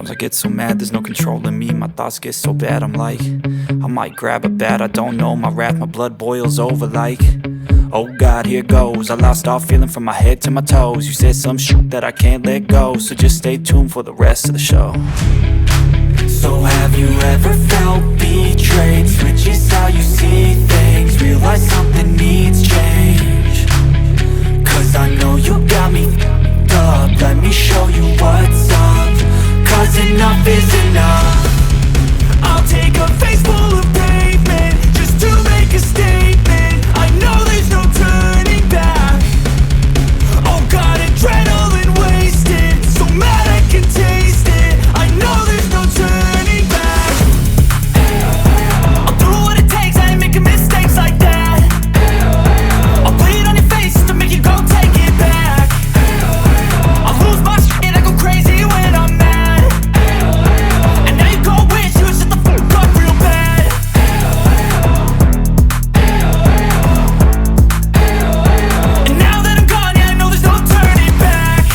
Sometimes I get so mad, there's no controlling me. My thoughts get so bad, I'm like, I might grab a bat, I don't know. My wrath, my blood boils over like, oh God, here goes. I lost all feeling from my head to my toes. You said some shit that I can't let go, so just stay tuned for the rest of the show. So have you ever felt betrayed? Switches how you see things, realize something needs change. Cause I know you got me f***ed up, let me show you what's up. Cause enough is enough. I'll take a face full of pavement just to make a statement. I know there's no turning back. Oh God, adrenaline wasted, so mad I can taste it. I know there's no turning back. I'll do what it takes, I ain't making mistakes like that. I'll bleed on your face to make you go take it back. I'll lose my shit, I go crazy when I'm mad. And now you go wish you would shut the fuck up real bad. And now that I'm gone, yeah, I know there's no turning back.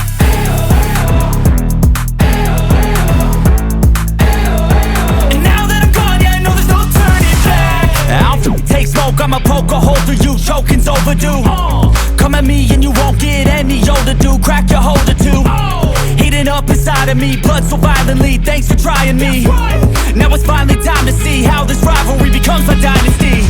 And now that I'm gone, yeah, I know there's no turning back. I don't take smoke, I'ma poke a hole through you, choking's overdue. Come at me and you won't get any older, dude. Crack your holder too. Heating up inside of me, blood so violently, thanks for trying me. Now it's finally time to see how this rivalry becomes a dynasty.